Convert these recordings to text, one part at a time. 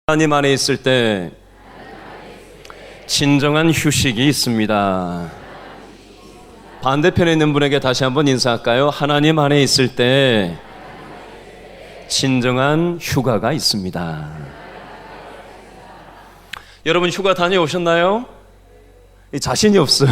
하나님 안에 있을 때 진정한 휴식이 있습니다. 반대편에 있는 분에게 다시 한번 인사할까요? 하나님 안에 있을 때 진정한 휴가가 있습니다. 여러분 휴가 다녀오셨나요? 자신이 없어요.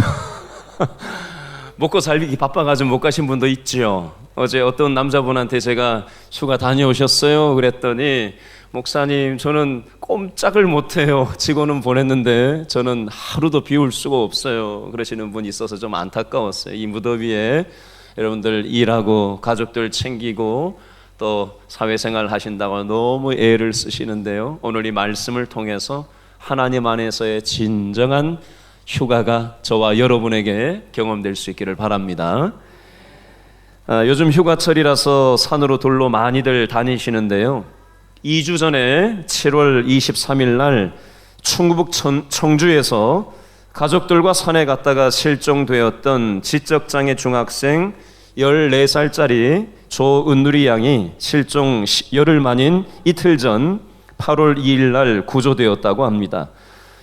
먹고 살기 바빠가지고 못 가신 분도 있죠. 어제 어떤 남자분한테 제가 휴가 다녀오셨어요? 그랬더니 목사님, 저는 꼼짝을 못해요. 직원은 보냈는데 저는 하루도 비울 수가 없어요. 그러시는 분이 있어서 좀 안타까웠어요. 이 무더위에 여러분들 일하고 가족들 챙기고 또 사회생활 하신다고 너무 애를 쓰시는데요, 오늘 이 말씀을 통해서 하나님 안에서의 진정한 휴가가 저와 여러분에게 경험될 수 있기를 바랍니다. 요즘 휴가철이라서 산으로 돌로 많이들 다니시는데요, 2주 전에 7월 23일 날 충북 청주에서 가족들과 산에 갔다가 실종되었던 지적장애 중학생 14살짜리 조은누리 양이 실종 열흘 만인 이틀 전 8월 2일 날 구조되었다고 합니다.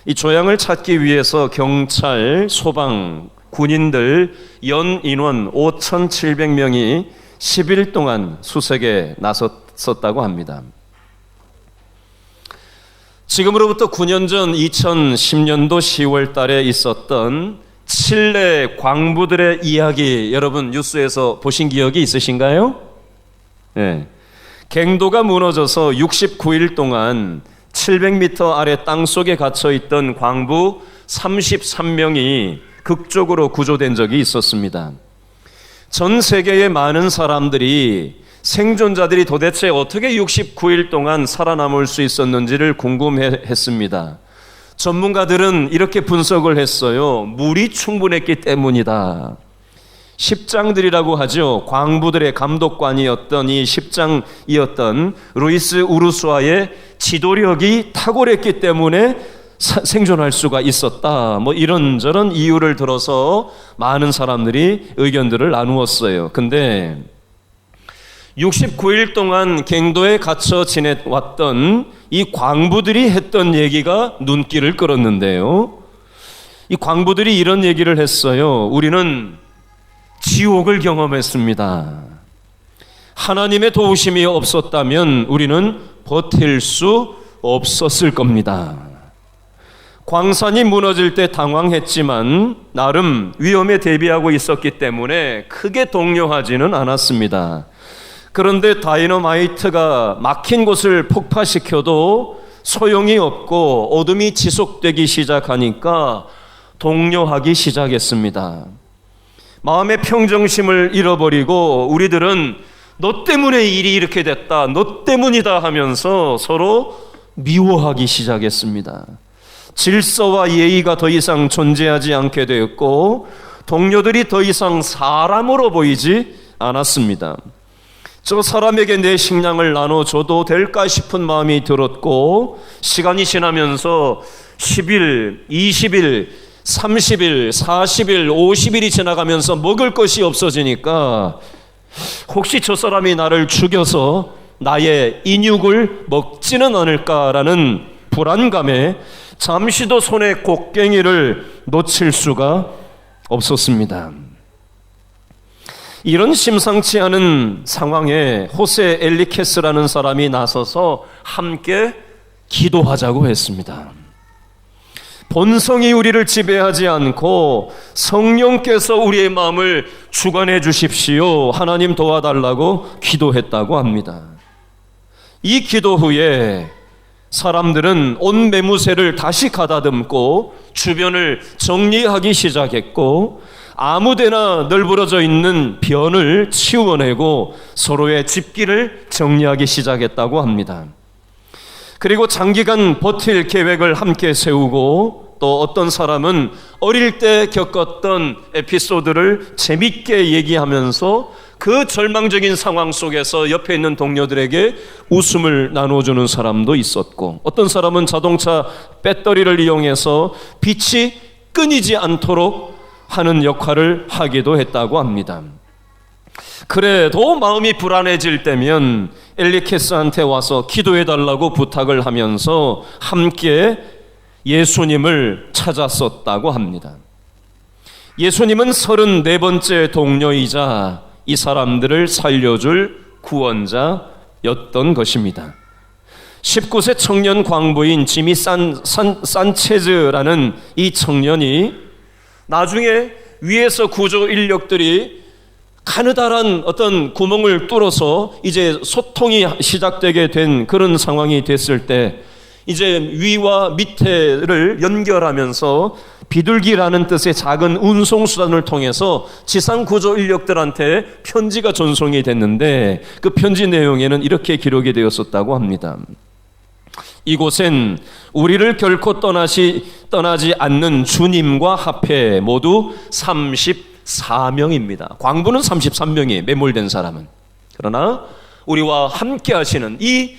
이 조양을 찾기 위해서 경찰, 소방, 군인들 연 인원 5,700명이 10일 동안 수색에 나섰다고 합니다. 지금으로부터 9년 전 2010년도 10월 달에 있었던 칠레 광부들의 이야기, 여러분 뉴스에서 보신 기억이 있으신가요? 네. 갱도가 무너져서 69일 동안 700m 아래 땅속에 갇혀있던 광부 33명이 극적으로 구조된 적이 있었습니다. 전 세계의 많은 사람들이 생존자들이 도대체 어떻게 69일 동안 살아남을 수 있었는지를 궁금해했습니다. 전문가들은 이렇게 분석을 했어요. 물이 충분했기 때문이다. 십장들이라고 하죠. 광부들의 감독관이었던 이 십장이었던 루이스 우르수아의 지도력이 탁월했기 때문에 생존할 수가 있었다. 뭐 이런저런 이유를 들어서 많은 사람들이 의견들을 나누었어요. 근데 69일 동안 갱도에 갇혀 지내왔던 이 광부들이 했던 얘기가 눈길을 끌었는데요, 이 광부들이 이런 얘기를 했어요. 우리는 지옥을 경험했습니다. 하나님의 도우심이 없었다면 우리는 버틸 수 없었을 겁니다. 광산이 무너질 때 당황했지만 나름 위험에 대비하고 있었기 때문에 크게 동요하지는 않았습니다. 그런데 다이너마이트가 막힌 곳을 폭파시켜도 소용이 없고 어둠이 지속되기 시작하니까 동요하기 시작했습니다. 마음의 평정심을 잃어버리고 우리들은 너 때문에 일이 이렇게 됐다, 너 때문이다 하면서 서로 미워하기 시작했습니다. 질서와 예의가 더 이상 존재하지 않게 되었고 동료들이 더 이상 사람으로 보이지 않았습니다. 저 사람에게 내 식량을 나눠줘도 될까 싶은 마음이 들었고, 시간이 지나면서 10일, 20일, 30일, 40일, 50일이 지나가면서 먹을 것이 없어지니까 혹시 저 사람이 나를 죽여서 나의 인육을 먹지는 않을까라는 불안감에 잠시도 손의 곡괭이를 놓칠 수가 없었습니다. 이런 심상치 않은 상황에 호세 엘리케스라는 사람이 나서서 함께 기도하자고 했습니다. 본성이 우리를 지배하지 않고 성령께서 우리의 마음을 주관해 주십시오, 하나님 도와달라고 기도했다고 합니다. 이 기도 후에 사람들은 온 매무새를 다시 가다듬고 주변을 정리하기 시작했고 아무데나 널브러져 있는 변을 치워내고 서로의 집기를 정리하기 시작했다고 합니다. 그리고 장기간 버틸 계획을 함께 세우고 또 어떤 사람은 어릴 때 겪었던 에피소드를 재밌게 얘기하면서 그 절망적인 상황 속에서 옆에 있는 동료들에게 웃음을 나눠주는 사람도 있었고, 어떤 사람은 자동차 배터리를 이용해서 빛이 끊이지 않도록 하는 역할을 하기도 했다고 합니다. 그래도 마음이 불안해질 때면 엘리케스한테 와서 기도해달라고 부탁을 하면서 함께 예수님을 찾았었다고 합니다. 예수님은 34번째 동료이자 이 사람들을 살려줄 구원자였던 것입니다. 19세 청년 광부인 지미 산체즈라는 이 청년이 나중에 위에서 구조 인력들이 가느다란 어떤 구멍을 뚫어서 이제 소통이 시작되게 된 그런 상황이 됐을 때 이제 위와 밑에를 연결하면서 비둘기라는 뜻의 작은 운송수단을 통해서 지상 구조 인력들한테 편지가 전송이 됐는데 그 편지 내용에는 이렇게 기록이 되었었다고 합니다. 이곳엔 우리를 결코 떠나지 않는 주님과 합해 모두 34명입니다. 광부는 33명이에요. 매몰된 사람은. 그러나 우리와 함께 하시는 이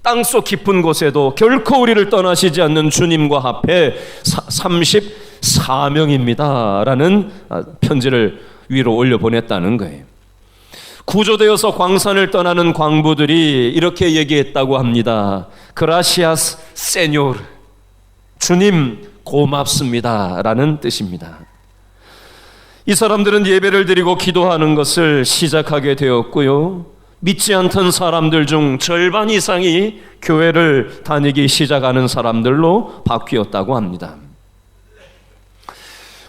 땅속 깊은 곳에도 결코 우리를 떠나시지 않는 주님과 합해 34명입니다 라는 편지를 위로 올려보냈다는 거예요. 구조되어서 광산을 떠나는 광부들이 이렇게 얘기했다고 합니다. 그라시아스 세뇨르, 주님 고맙습니다 라는 뜻입니다. 이 사람들은 예배를 드리고 기도하는 것을 시작하게 되었고요, 믿지 않던 사람들 중 절반 이상이 교회를 다니기 시작하는 사람들로 바뀌었다고 합니다.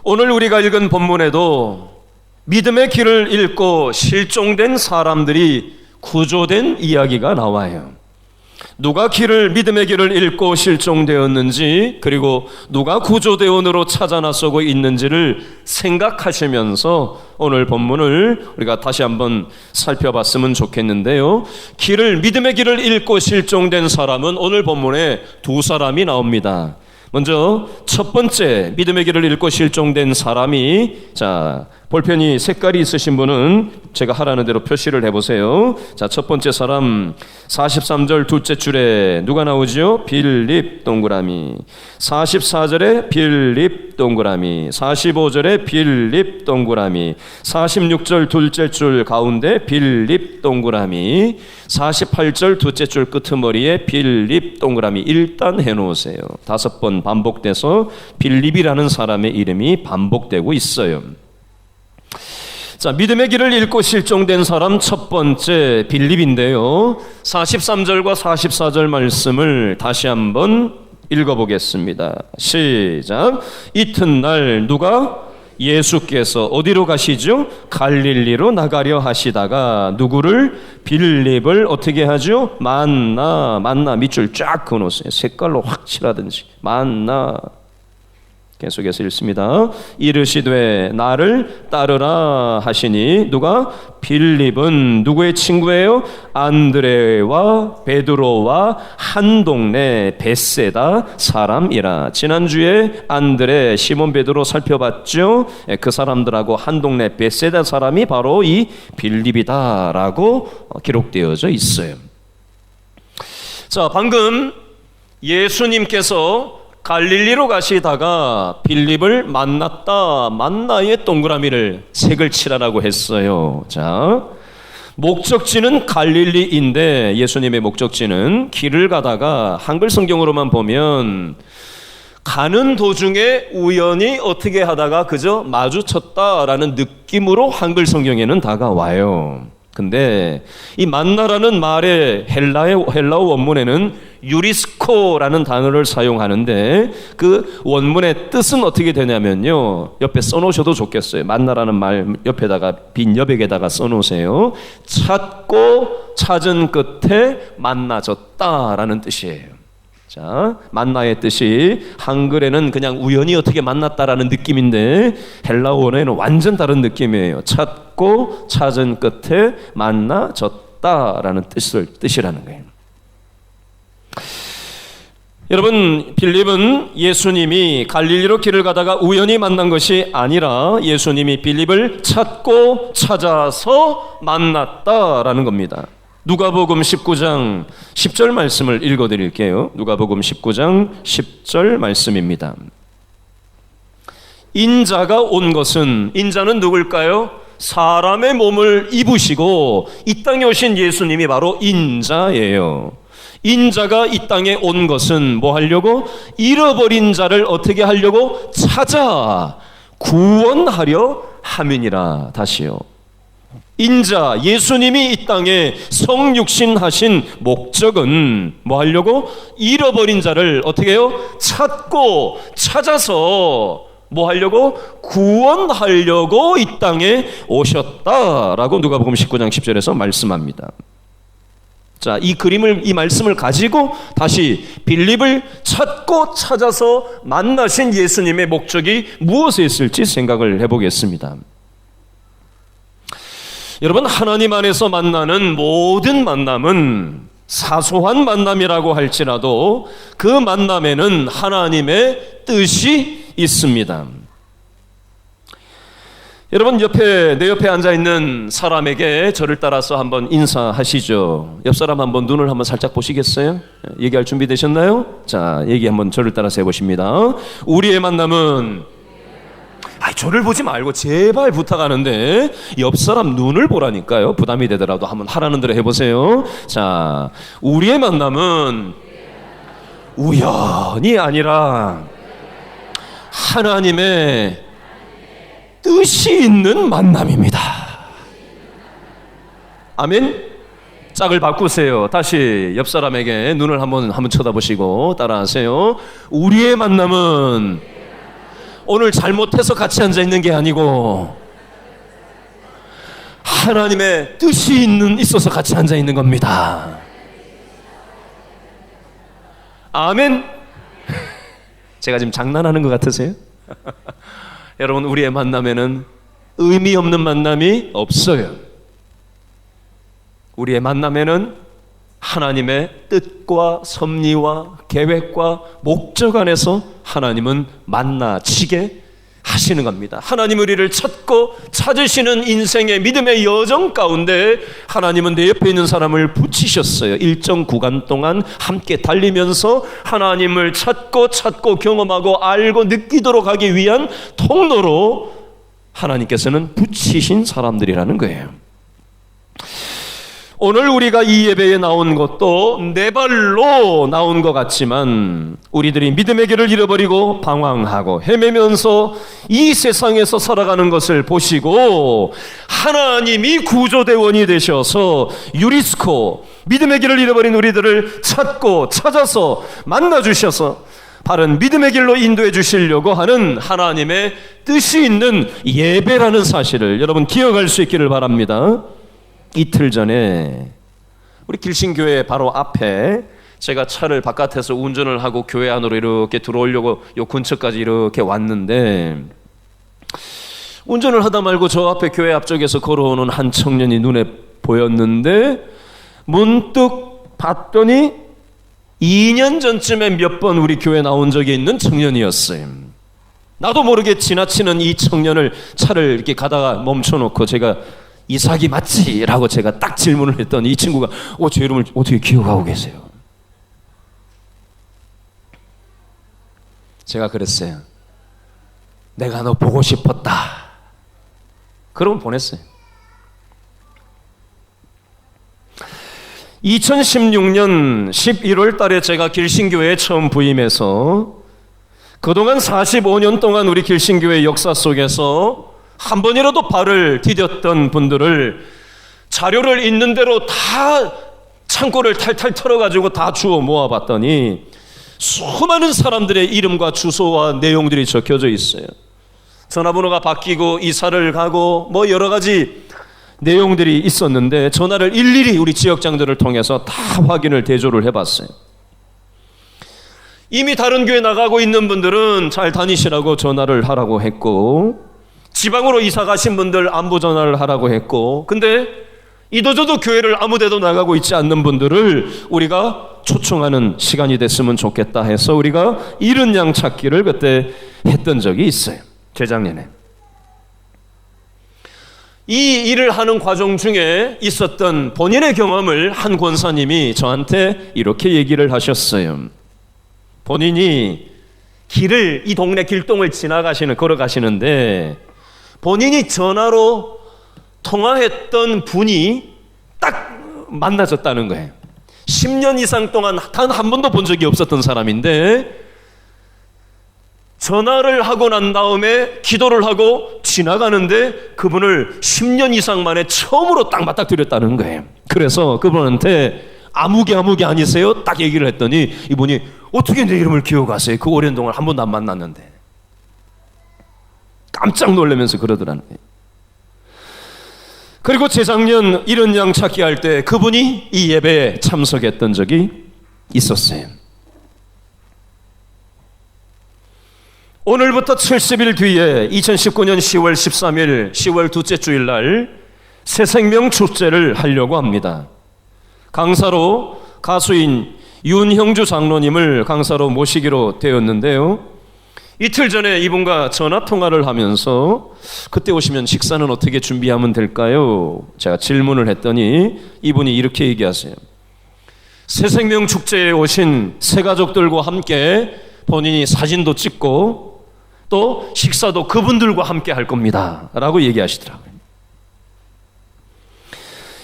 오늘 우리가 읽은 본문에도 믿음의 길을 잃고 실종된 사람들이 구조된 이야기가 나와요. 누가 믿음의 길을 잃고 실종되었는지, 그리고 누가 구조대원으로 찾아 나서고 있는지를 생각하시면서 오늘 본문을 우리가 다시 한번 살펴봤으면 좋겠는데요. 믿음의 길을 잃고 실종된 사람은 오늘 본문에 두 사람이 나옵니다. 먼저 첫 번째 믿음의 길을 잃고 실종된 사람이, 볼펜이 색깔이 있으신 분은 제가 하라는 대로 표시를 해보세요. 첫 번째 사람 43절 둘째 줄에 누가 나오죠? 빌립 동그라미. 44절에 빌립 동그라미. 45절에 빌립 동그라미. 46절 둘째 줄 가운데 빌립 동그라미. 48절 둘째 줄 끄트머리에 빌립 동그라미. 일단 해놓으세요. 5번 반복돼서 빌립이라는 사람의 이름이 반복되고 있어요. 믿음의 길을 잃고 실종된 사람 첫 번째 빌립인데요, 43절과 44절 말씀을 다시 한번 읽어보겠습니다. 시작. 이튿날 누가? 예수께서 어디로 가시죠? 갈릴리로 나가려 하시다가 누구를? 빌립을 어떻게 하죠? 만나 밑줄 쫙 그어놓으세요. 색깔로 확 칠하든지. 만나. 계속해서 읽습니다. 이르시되 나를 따르라 하시니 누가? 빌립은 누구의 친구예요? 안드레와 베드로와 한 동네 벳세다 사람이라. 지난주에 안드레, 시몬, 베드로 살펴봤죠? 그 사람들하고 한 동네 벳세다 사람이 바로 이 빌립이다라고 기록되어져 있어요. 방금 예수님께서 갈릴리로 가시다가 빌립을 만났다. 만나의 동그라미를 색을 칠하라고 했어요. 목적지는 갈릴리인데 예수님의 목적지는 길을 가다가 한글 성경으로만 보면 가는 도중에 우연히 어떻게 하다가 그저 마주쳤다라는 느낌으로 한글 성경에는 다가와요. 근데 이 만나라는 말의 헬라어 원문에는 유리스코라는 단어를 사용하는데 그 원문의 뜻은 어떻게 되냐면요, 옆에 써놓으셔도 좋겠어요. 만나라는 말 옆에다가 빈 여백에다가 써놓으세요. 찾고 찾은 끝에 만나졌다라는 뜻이에요. 만나의 뜻이 한글에는 그냥 우연히 어떻게 만났다라는 느낌인데 헬라어에는 완전 다른 느낌이에요. 찾고 찾은 끝에 만나졌다라는 뜻이라는 거예요. 여러분, 빌립은 예수님이 갈릴리로 길을 가다가 우연히 만난 것이 아니라 예수님이 빌립을 찾고 찾아서 만났다라는 겁니다. 누가복음 19장 10절 말씀을 읽어드릴게요. 누가복음 19장 10절 말씀입니다. 인자가 온 것은, 인자는 누굴까요? 사람의 몸을 입으시고 이 땅에 오신 예수님이 바로 인자예요. 인자가 이 땅에 온 것은 뭐 하려고? 잃어버린 자를 어떻게 하려고? 찾아 구원하려 함이니라. 다시요. 인자 예수님이 이 땅에 성육신 하신 목적은 뭐 하려고? 잃어버린 자를 어떻게 해요? 찾고 찾아서 뭐 하려고? 구원하려고 이 땅에 오셨다라고 누가복음 19장 10절에서 말씀합니다. 자, 이 그림을, 이 말씀을 가지고 다시 빌립을 찾고 찾아서 만나신 예수님의 목적이 무엇에 있을지 생각을 해보겠습니다. 여러분, 하나님 안에서 만나는 모든 만남은 사소한 만남이라고 할지라도 그 만남에는 하나님의 뜻이 있습니다. 여러분, 내 옆에 앉아있는 사람에게 저를 따라서 한번 인사하시죠. 옆 사람 한번 눈을 한번 살짝 보시겠어요? 얘기할 준비 되셨나요? 자, 얘기 한번 저를 따라서 해보십니다. 우리의 만남은, 저를 보지 말고 제발 부탁하는데 옆 사람 눈을 보라니까요. 부담이 되더라도 한번 하라는 대로 해보세요. 자, 우리의 만남은 우연이 아니라 하나님의 뜻이 있는 만남입니다. 아멘. 짝을 바꾸세요. 다시 옆 사람에게 눈을 한번 쳐다보시고 따라하세요. 우리의 만남은 오늘 잘못해서 같이 앉아 있는 게 아니고 하나님의 뜻이 있어서 같이 앉아 있는 겁니다. 아멘. 제가 지금 장난하는 것 같으세요? 여러분, 우리의 만남에는 의미 없는 만남이 없어요. 우리의 만남에는 하나님의 뜻과 섭리와 계획과 목적 안에서 하나님은 만나치게 하시는 겁니다. 하나님 우리를 찾고 찾으시는 인생의 믿음의 여정 가운데 하나님은 내 옆에 있는 사람을 붙이셨어요. 일정 구간 동안 함께 달리면서 하나님을 찾고 경험하고 알고 느끼도록 하기 위한 통로로 하나님께서는 붙이신 사람들이라는 거예요. 오늘 우리가 이 예배에 나온 것도 네 발로 나온 것 같지만 우리들이 믿음의 길을 잃어버리고 방황하고 헤매면서 이 세상에서 살아가는 것을 보시고 하나님이 구조대원이 되셔서 유리스코 믿음의 길을 잃어버린 우리들을 찾고 찾아서 만나주셔서 바른 믿음의 길로 인도해 주시려고 하는 하나님의 뜻이 있는 예배라는 사실을 여러분 기억할 수 있기를 바랍니다. 이틀 전에 우리 길신교회 바로 앞에 제가 차를 바깥에서 운전을 하고 교회 안으로 이렇게 들어오려고 요 근처까지 이렇게 왔는데 운전을 하다 말고 저 앞에 교회 앞쪽에서 걸어오는 한 청년이 눈에 보였는데 문득 봤더니 2년 전쯤에 몇 번 우리 교회 나온 적이 있는 청년이었어요. 나도 모르게 지나치는 이 청년을 차를 이렇게 가다가 멈춰놓고 제가 이삭이 맞지? 라고 제가 딱 질문을 했더니 이 친구가 제 이름을 어떻게 기억하고 계세요? 제가 그랬어요. 내가 너 보고 싶었다. 그러면 보냈어요. 2016년 11월 달에 제가 길신교회에 처음 부임해서 그동안 45년 동안 우리 길신교회 역사 속에서 한 번이라도 발을 디뎠던 분들을 자료를 있는 대로 다 창고를 탈탈 털어가지고 다 주워 모아봤더니 수많은 사람들의 이름과 주소와 내용들이 적혀져 있어요. 전화번호가 바뀌고 이사를 가고 뭐 여러 가지 내용들이 있었는데 전화를 일일이 우리 지역장들을 통해서 다 확인을 대조를 해봤어요. 이미 다른 교회 나가고 있는 분들은 잘 다니시라고 전화를 하라고 했고 지방으로 이사 가신 분들 안부 전화를 하라고 했고 근데 이도저도 교회를 아무데도 나가고 있지 않는 분들을 우리가 초청하는 시간이 됐으면 좋겠다 해서 우리가 이른 양 찾기를 그때 했던 적이 있어요. 재작년에. 이 일을 하는 과정 중에 있었던 본인의 경험을 한 권사님이 저한테 이렇게 얘기를 하셨어요. 본인이 이 동네 길동을 걸어가시는데 본인이 전화로 통화했던 분이 딱 만나졌다는 거예요. 10년 이상 동안 단 한 번도 본 적이 없었던 사람인데 전화를 하고 난 다음에 기도를 하고 지나가는데 그분을 10년 이상 만에 처음으로 딱 맞닥뜨렸다는 거예요. 그래서 그분한테 아무개 아니세요? 딱 얘기를 했더니 이분이 어떻게 내 이름을 기억하세요? 그 오랜 동안 한 번도 안 만났는데. 깜짝 놀라면서 그러더라는 거예요. 그리고 재작년 이런 양 찾기 할 때 그분이 이 예배에 참석했던 적이 있었어요. 오늘부터 70일 뒤에 2019년 10월 13일 10월 둘째 주일날 새생명 축제를 하려고 합니다. 강사로 가수인 윤형주 장로님을 강사로 모시기로 되었는데요. 이틀 전에 이분과 전화 통화를 하면서 그때 오시면 식사는 어떻게 준비하면 될까요? 제가 질문을 했더니 이분이 이렇게 얘기하세요. 새생명 축제에 오신 새가족들과 함께 본인이 사진도 찍고 또 식사도 그분들과 함께 할 겁니다 라고 얘기하시더라고요.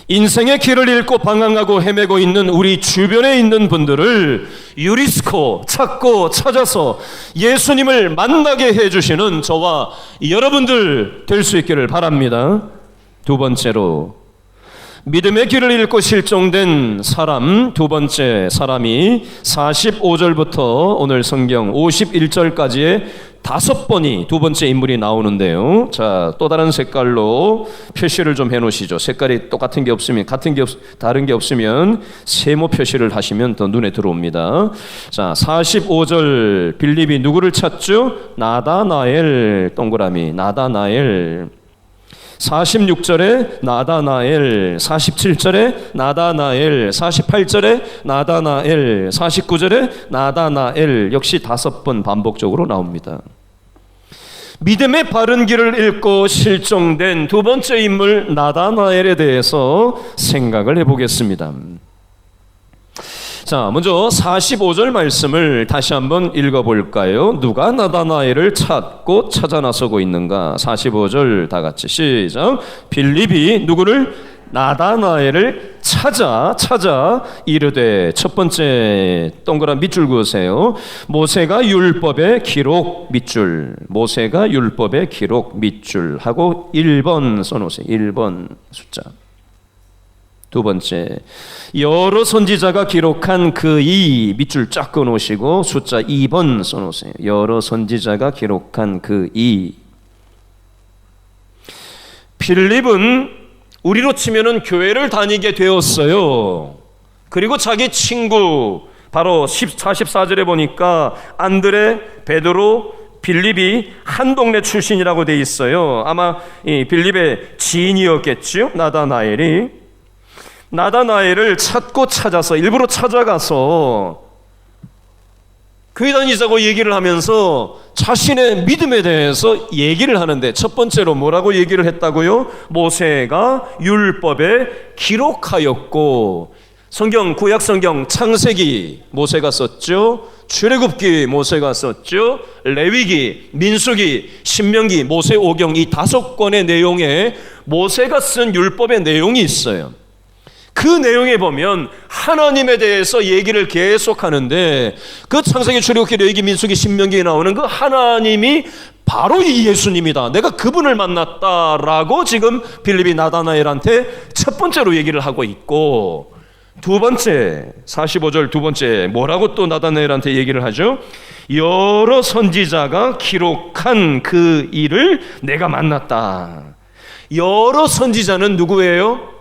인생의 길을 잃고 방황하고 헤매고 있는 우리 주변에 있는 분들을 유리스코 찾고 찾아서 예수님을 만나게 해주시는 저와 여러분들 될 수 있기를 바랍니다. 두 번째로 믿음의 길을 잃고 실종된 사람, 두 번째 사람이 45절부터 오늘 성경 51절까지의 5번이 두 번째 인물이 나오는데요. 자, 또 다른 색깔로 표시를 좀 해놓으시죠. 색깔이 똑같은 게 없으면, 다른 게 없으면 세모 표시를 하시면 더 눈에 들어옵니다. 자, 45절 빌립이 누구를 찾죠? 나다나엘, 동그라미, 나다나엘. 46절에 나다나엘, 47절에 나다나엘, 48절에 나다나엘, 49절에 나다나엘, 역시 5번 반복적으로 나옵니다. 믿음의 바른 길을 잃고 실종된 두 번째 인물 나다나엘에 대해서 생각을 해보겠습니다. 자, 먼저 45절 말씀을 다시 한번 읽어볼까요? 누가 나다나엘을 찾고 찾아 나서고 있는가? 45절 다 같이 시작. 빌립이 누구를? 나다나엘을 찾아 이르되, 첫 번째 동그란 밑줄 그으세요. 모세가 율법의 기록 밑줄, 모세가 율법의 기록 밑줄 하고 1번 써놓으세요. 1번 숫자. 두 번째, 여러 선지자가 기록한 그 이 밑줄 쫙 그어놓으시고 숫자 2번 써놓으세요. 여러 선지자가 기록한 그 이. 빌립은 우리로 치면은 교회를 다니게 되었어요. 그리고 자기 친구 바로 44절에 보니까 안드레, 베드로, 빌립이 한 동네 출신이라고 돼 있어요. 아마 이 빌립의 지인이었겠죠. 나다나엘을 찾고 찾아서 일부러 찾아가서 교회 다니자고 얘기를 하면서 자신의 믿음에 대해서 얘기를 하는데, 첫 번째로 뭐라고 얘기를 했다고요? 모세가 율법에 기록하였고, 성경, 구약 성경 창세기 모세가 썼죠. 출애굽기 모세가 썼죠. 레위기, 민수기, 신명기, 모세오경, 이 5권의 내용에 모세가 쓴 율법의 내용이 있어요. 그 내용에 보면 하나님에 대해서 얘기를 계속 하는데, 그 창세기, 출애굽기, 레위기, 민수기, 신명기에 나오는 그 하나님이 바로 이 예수님이다, 내가 그분을 만났다라고 지금 빌립이 나다나엘한테 첫 번째로 얘기를 하고 있고, 두 번째 45절 두 번째 뭐라고 또 나다나엘한테 얘기를 하죠? 여러 선지자가 기록한 그 일을 내가 만났다. 여러 선지자는 누구예요?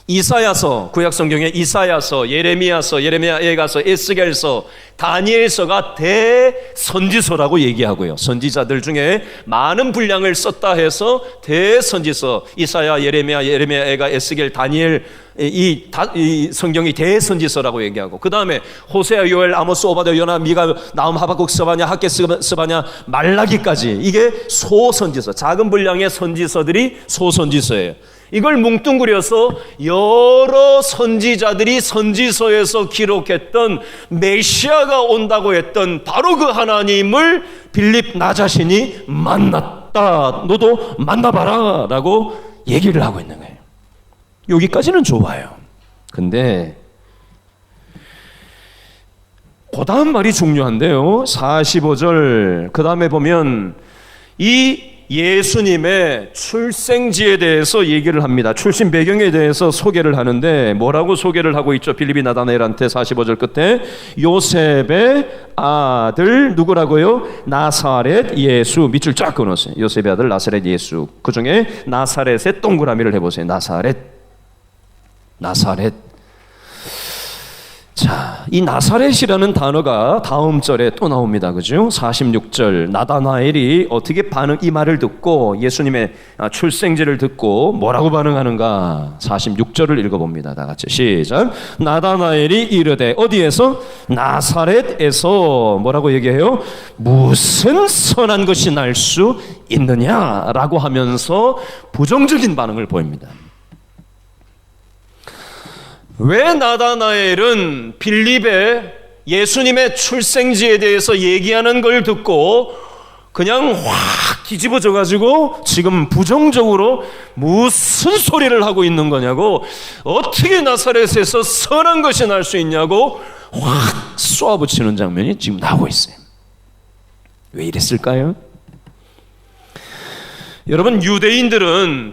이사야서, 구약성경에 이사야서, 예레미야서, 예레미야 예가서, 에스겔서, 다니엘서가 대선지서라고 얘기하고요. 선지자들 중에 많은 분량을 썼다 해서 대선지서, 이사야, 예레미야 예가, 에스겔, 다니엘, 이 성경이 대선지서라고 얘기하고, 그 다음에 호세아, 요엘, 아모스, 오바댜, 요나, 미가, 나훔, 하박국, 스바냐, 학개, 스바냐, 말라기까지 이게 소선지서, 작은 분량의 선지서들이 소선지서예요. 이걸 뭉뚱그려서 여러 선지자들이 선지서에서 기록했던 메시아가 온다고 했던 바로 그 하나님을 빌립 나 자신이 만났다, 너도 만나봐라 라고 얘기를 하고 있는 거예요. 여기까지는 좋아요. 근데 그 다음 말이 중요한데요. 45절 그 다음에 보면 이 예수님의 출생지에 대해서 얘기를 합니다. 출신 배경에 대해서 소개를 하는데 뭐라고 소개를 하고 있죠? 빌립이 나다나엘한테 45절 끝에 요셉의 아들 누구라고요? 나사렛 예수. 밑줄 쫙 끊었어요. 요셉의 아들 나사렛 예수. 그 중에 나사렛의 동그라미를 해보세요. 나사렛. 자, 이 나사렛이라는 단어가 다음 절에 또 나옵니다. 그죠? 46절 나다나엘이 어떻게 이 말을 듣고 예수님의 출생지를 듣고 뭐라고 반응하는가? 46절을 읽어봅니다. 다 같이 시작. 나다나엘이 이르되 어디에서? 나사렛에서 뭐라고 얘기해요? 무슨 선한 것이 날 수 있느냐라고 하면서 부정적인 반응을 보입니다. 왜 나다나엘은 빌립의 예수님의 출생지에 대해서 얘기하는 걸 듣고 그냥 확 뒤집어져 가지고 지금 부정적으로 무슨 소리를 하고 있는 거냐고, 어떻게 나사렛에서 선한 것이 날 수 있냐고 확 쏘아붙이는 장면이 지금 나오고 있어요. 왜 이랬을까요? 여러분,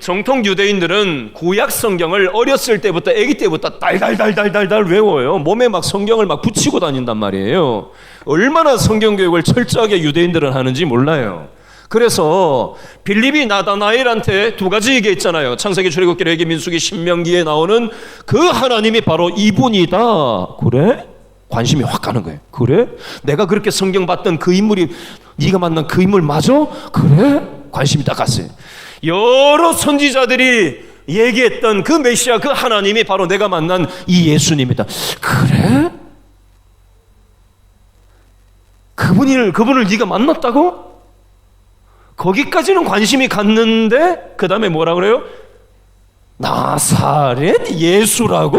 정통 유대인들은 구약 성경을 어렸을 때부터 아기 때부터 달달달달달달 외워요. 몸에 막 성경을 막 붙이고 다닌단 말이에요. 얼마나 성경 교육을 철저하게 유대인들은 하는지 몰라요. 그래서 빌립이 나다나엘한테 두 가지 얘기했잖아요. 창세기, 출애굽기, 레위기, 민수기, 신명기에 나오는 그 하나님이 바로 이분이다. 그래? 관심이 확 가는 거예요. 그래? 내가 그렇게 성경 봤던 그 인물이 네가 만난 그 인물 맞아? 그래? 관심이 딱 갔어요. 여러 선지자들이 얘기했던 그 메시아, 그 하나님이 바로 내가 만난 이 예수님이다. 그래? 그분을 네가 만났다고? 거기까지는 관심이 갔는데 그 다음에 뭐라 그래요? 나사렛 예수라고?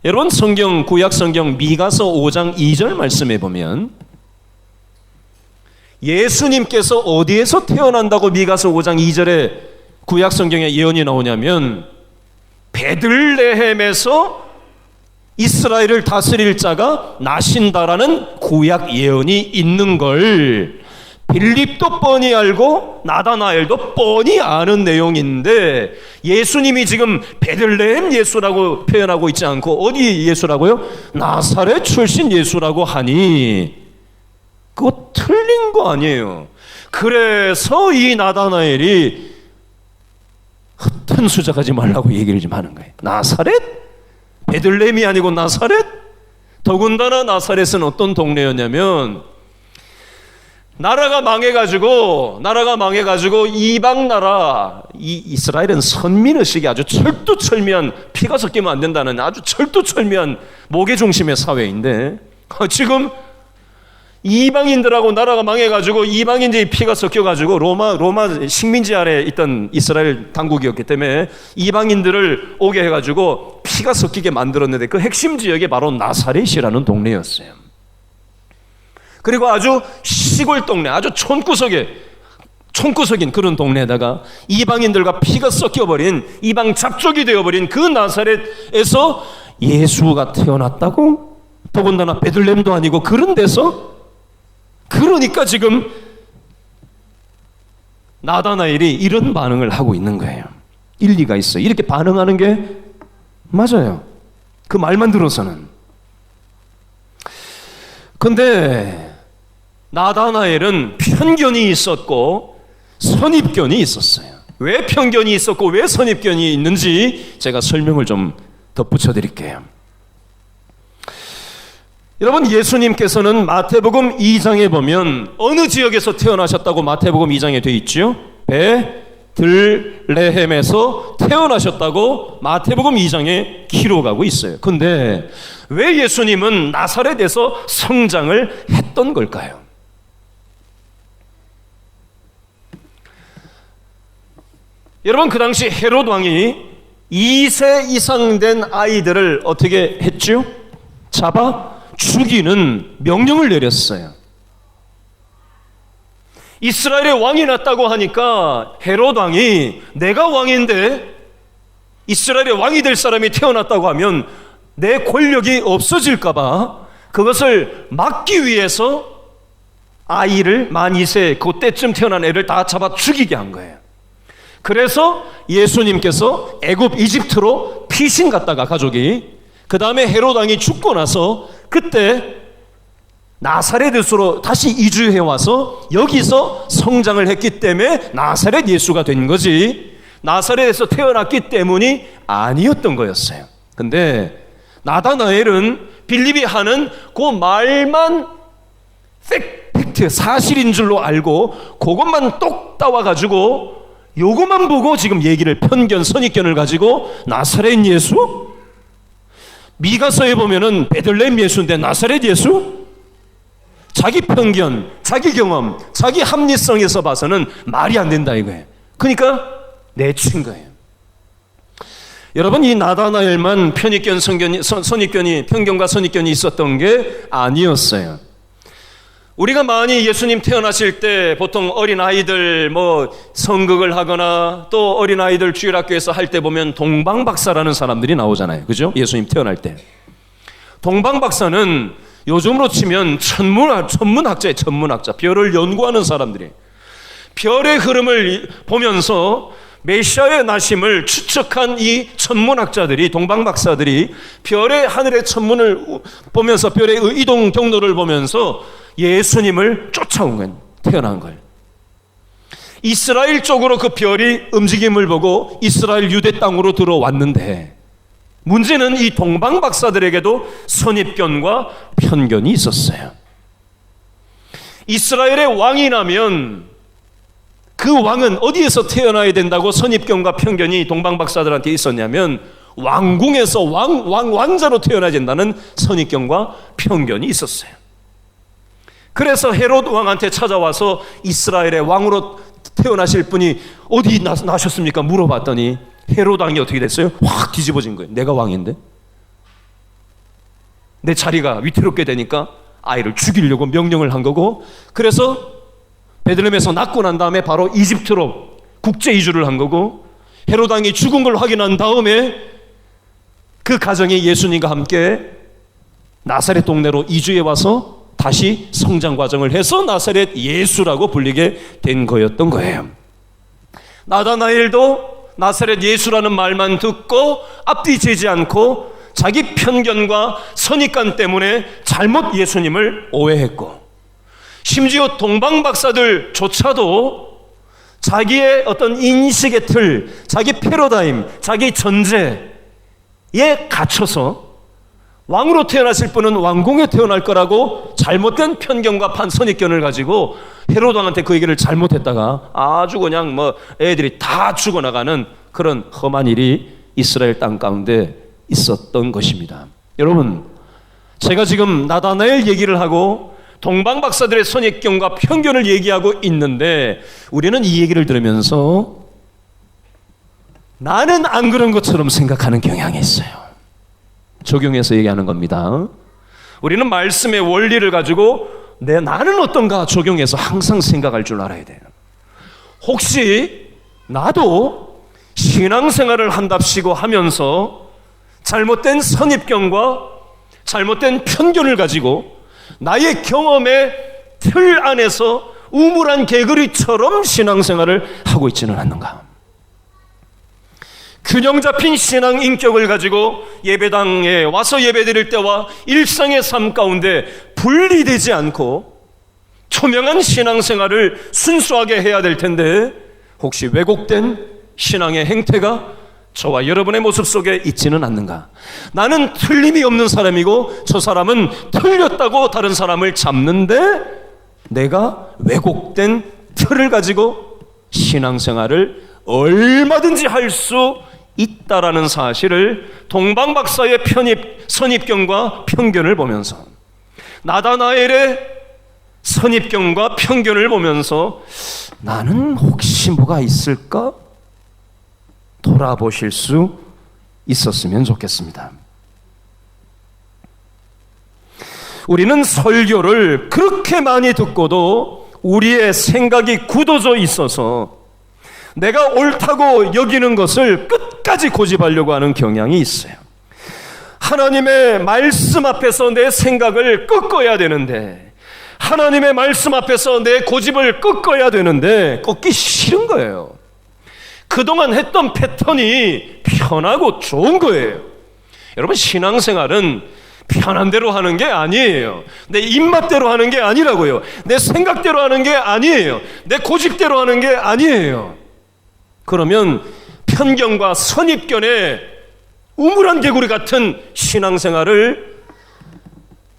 여러분, 구약 성경 미가서 5장 2절 말씀해 보면 예수님께서 어디에서 태어난다고 미가서 5장 2절에 구약 성경에 예언이 나오냐면 베들레헴에서 이스라엘을 다스릴 자가 나신다라는 구약 예언이 있는 걸 빌립도 뻔히 알고 나다나엘도 뻔히 아는 내용인데, 예수님이 지금 베들레헴 예수라고 표현하고 있지 않고 어디 예수라고요? 나사렛 출신 예수라고 하니 그거 틀린 거 아니에요. 그래서 이 나다나엘이 헛된 수작하지 말라고 얘기를 좀 하는 거예요. 나사렛? 베들레헴이 아니고 나사렛? 더군다나 나사렛은 어떤 동네였냐면 나라가 망해가지고 이방 나라, 이스라엘은 선민의식이 아주 철두철미한, 피가 섞이면 안 된다는 아주 철두철미한 목의 중심의 사회인데 지금 이방인들하고 나라가 망해가지고 이방인들이 피가 섞여가지고 로마 식민지 아래 있던 이스라엘 당국이었기 때문에 이방인들을 오게 해가지고 피가 섞이게 만들었는데 그 핵심 지역이 바로 나사렛이라는 동네였어요. 그리고 아주 시골 동네, 아주 촌구석인 그런 동네에다가 이방인들과 피가 섞여버린, 이방 잡족이 되어버린 그 나사렛에서 예수가 태어났다고? 더군다나 베들레헴도 아니고 그런 데서? 그러니까 지금 나다나엘이 이런 반응을 하고 있는 거예요. 일리가 있어요. 이렇게 반응하는 게 맞아요. 그 말만 들어서는. 근데 나다나엘은 편견이 있었고 선입견이 있었어요. 왜 편견이 있었고 왜 선입견이 있는지 제가 설명을 좀 덧붙여 드릴게요. 여러분, 예수님께서는 마태복음 2장에 보면 어느 지역에서 태어나셨다고 마태복음 2장에 되어 있죠? 베들레헴에서 태어나셨다고 마태복음 2장에 기록하고 있어요. 근데 왜 예수님은 나사렛에서 성장을 했던 걸까요? 여러분, 그 당시 헤롯 왕이 2세 이상 된 아이들을 어떻게 했죠? 잡아 죽이는 명령을 내렸어요. 이스라엘의 왕이 났다고 하니까 헤롯 왕이 내가 왕인데 이스라엘의 왕이 될 사람이 태어났다고 하면 내 권력이 없어질까봐 그것을 막기 위해서 아이를 만 2세 그때쯤 태어난 애를 다 잡아 죽이게 한 거예요. 그래서 예수님께서 애굽 이집트로 피신 갔다가 가족이 그 다음에 헤롯 왕이 죽고 나서 그때 나사렛으로 다시 이주해 와서 여기서 성장을 했기 때문에 나사렛 예수가 된 거지 나사렛에서 태어났기 때문이 아니었던 거였어요. 근데 나다나엘은 빌립이 하는 그 말만 팩트 사실인 줄로 알고 그것만 똑 따와가지고 요것만 보고 지금 얘기를 편견 선입견을 가지고 나사렛 예수? 미가서에 보면은 베들레헴 예수인데 나사렛 예수? 자기 편견, 자기 경험, 자기 합리성에서 봐서는 말이 안 된다 이거예요. 그러니까 내친 거예요. 여러분 이 나다나엘만 선입견이 편견과 선입견이 있었던 게 아니었어요. 우리가 많이 예수님 태어나실 때 보통 어린아이들 성극을 하거나 또 어린아이들 주일학교에서 할 때 보면 동방박사라는 사람들이 나오잖아요. 그죠? 예수님 태어날 때. 동방박사는 요즘으로 치면 천문학자예요. 천문학자. 별을 연구하는 사람들이. 별의 흐름을 보면서 메시아의 나심을 추측한 이 천문학자들이 동방박사들이 별의 하늘의 천문을 보면서 별의 이동 경로를 보면서 예수님을 쫓아온 거예요. 태어난 걸. 이스라엘 쪽으로 그 별이 움직임을 보고 이스라엘 유대 땅으로 들어왔는데 문제는 이 동방박사들에게도 선입견과 편견이 있었어요. 이스라엘의 왕이 나면 그 왕은 어디에서 태어나야 된다고 선입견과 편견이 동방박사들한테 있었냐면 왕궁에서 왕자로 태어나야 된다는 선입견과 편견이 있었어요. 그래서 헤롯 왕한테 찾아와서 이스라엘의 왕으로 태어나실 분이 어디 나셨습니까? 물어봤더니 헤롯 왕이 어떻게 됐어요? 확 뒤집어진 거예요. 내가 왕인데 내 자리가 위태롭게 되니까 아이를 죽이려고 명령을 한 거고 그래서 베들레헴에서 낳고 난 다음에 바로 이집트로 국제 이주를 한 거고 헤롯 왕이 죽은 걸 확인한 다음에 그 가정이 예수님과 함께 나사렛 동네로 이주해 와서 다시 성장 과정을 해서 나사렛 예수라고 불리게 된 거였던 거예요. 나다나엘도 나사렛 예수라는 말만 듣고 앞뒤 재지 않고 자기 편견과 선입견 때문에 잘못 예수님을 오해했고 심지어 동방박사들조차도 자기의 어떤 인식의 틀, 자기 패러다임, 자기 전제에 갇혀서 왕으로 태어나실 분은 왕궁에 태어날 거라고 잘못된 편견과 선입견을 가지고 헤롯 왕한테 그 얘기를 잘못했다가 아주 그냥 애들이 다 죽어나가는 그런 험한 일이 이스라엘 땅 가운데 있었던 것입니다. 여러분, 제가 지금 나다나엘 얘기를 하고 동방박사들의 선입견과 편견을 얘기하고 있는데 우리는 이 얘기를 들으면서 나는 안 그런 것처럼 생각하는 경향이 있어요. 적용해서 얘기하는 겁니다. 우리는 말씀의 원리를 가지고 나는 어떤가 적용해서 항상 생각할 줄 알아야 돼요. 혹시 나도 신앙생활을 한답시고 하면서 잘못된 선입견과 잘못된 편견을 가지고 나의 경험의 틀 안에서 우물한 개구리처럼 신앙생활을 하고 있지는 않는가? 균형 잡힌 신앙 인격을 가지고 예배당에 와서 예배드릴 때와 일상의 삶 가운데 분리되지 않고 투명한 신앙생활을 순수하게 해야 될 텐데 혹시 왜곡된 신앙의 행태가 저와 여러분의 모습 속에 있지는 않는가? 나는 틀림이 없는 사람이고 저 사람은 틀렸다고 다른 사람을 잡는데 내가 왜곡된 틀을 가지고 신앙생활을 얼마든지 할 수 있다라는 사실을 동방박사의 선입견과 편견을 보면서 나다나엘의 선입견과 편견을 보면서 나는 혹시 뭐가 있을까? 돌아보실 수 있었으면 좋겠습니다. 우리는 설교를 그렇게 많이 듣고도 우리의 생각이 굳어져 있어서 내가 옳다고 여기는 것을 끝까지 고집하려고 하는 경향이 있어요. 하나님의 말씀 앞에서 내 생각을 꺾어야 되는데, 하나님의 말씀 앞에서 내 고집을 꺾어야 되는데 꺾기 싫은 거예요. 그동안 했던 패턴이 편하고 좋은 거예요. 여러분, 신앙생활은 편한 대로 하는 게 아니에요. 내 입맛대로 하는 게 아니라고요. 내 생각대로 하는 게 아니에요. 내 고집대로 하는 게 아니에요. 그러면 편견과 선입견에 우물안 개구리 같은 신앙생활을,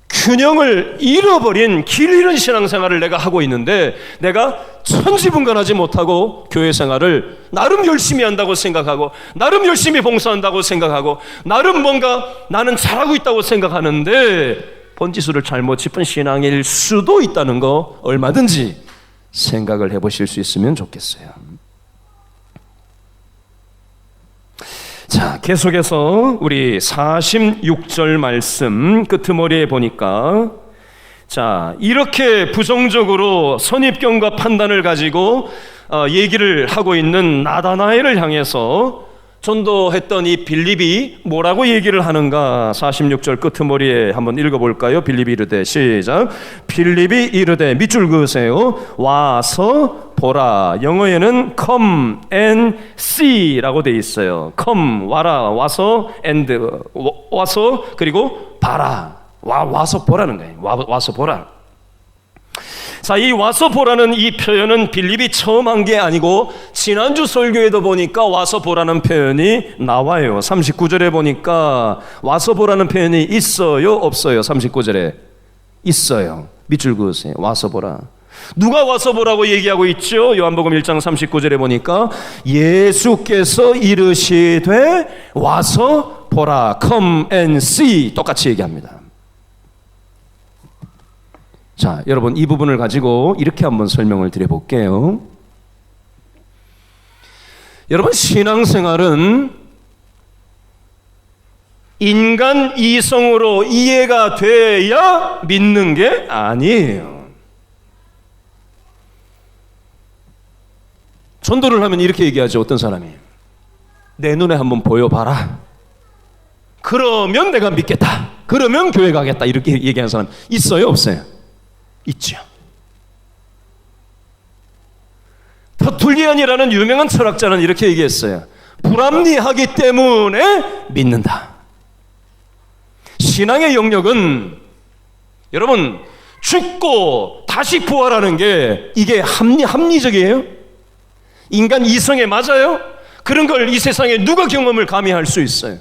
균형을 잃어버린 길 잃은 신앙생활을 내가 하고 있는데, 내가 천지분간하지 못하고 교회 생활을 나름 열심히 한다고 생각하고, 나름 열심히 봉사한다고 생각하고, 나름 뭔가 나는 잘하고 있다고 생각하는데 번지수를 잘못 짚은 신앙일 수도 있다는 거 얼마든지 생각을 해보실 수 있으면 좋겠어요. 자, 계속해서 우리 46절 말씀 끄트머리에 보니까, 자, 이렇게 부정적으로 선입견과 판단을 가지고 얘기를 하고 있는 나다나엘을 향해서 전도했던 이 빌립이 뭐라고 얘기를 하는가? 46절 끄트머리에 한번 읽어볼까요? 빌립이 이르되, 시작. 빌립이 이르되, 밑줄 그으세요. 와서 보라. 영어에는 come and see라고 돼 있어요. come, 와라, 와서, and, 와서, 그리고 봐라. 와서 보라는 거예요. 와서 보라. 자, 이 와서 보라는 이 표현은 빌립이 처음 한 게 아니고 지난주 설교에도 보니까 와서 보라는 표현이 나와요. 39절에 보니까 와서 보라는 표현이 있어요, 없어요? 39절에 있어요. 밑줄 그으세요. 와서 보라. 누가 와서 보라고 얘기하고 있죠? 요한복음 1장 39절에 보니까 예수께서 이르시되 와서 보라. come and see. 똑같이 얘기합니다. 자, 여러분, 이 부분을 가지고 이렇게 한번 설명을 드려볼게요. 여러분, 신앙생활은 인간 이성으로 이해가 돼야 믿는 게 아니에요. 전도를 하면 이렇게 얘기하죠. 어떤 사람이 내 눈에 한번 보여봐라. 그러면 내가 믿겠다. 그러면 교회 가겠다. 이렇게 얘기하는 사람 있어요, 없어요? 있죠. 터툴리안이라는 유명한 철학자는 이렇게 얘기했어요. 불합리하기 때문에 믿는다. 신앙의 영역은 여러분, 죽고 다시 부활하는 게 이게 합리적이에요? 인간 이성에 맞아요? 그런 걸 이 세상에 누가 경험을 감히 할 수 있어요?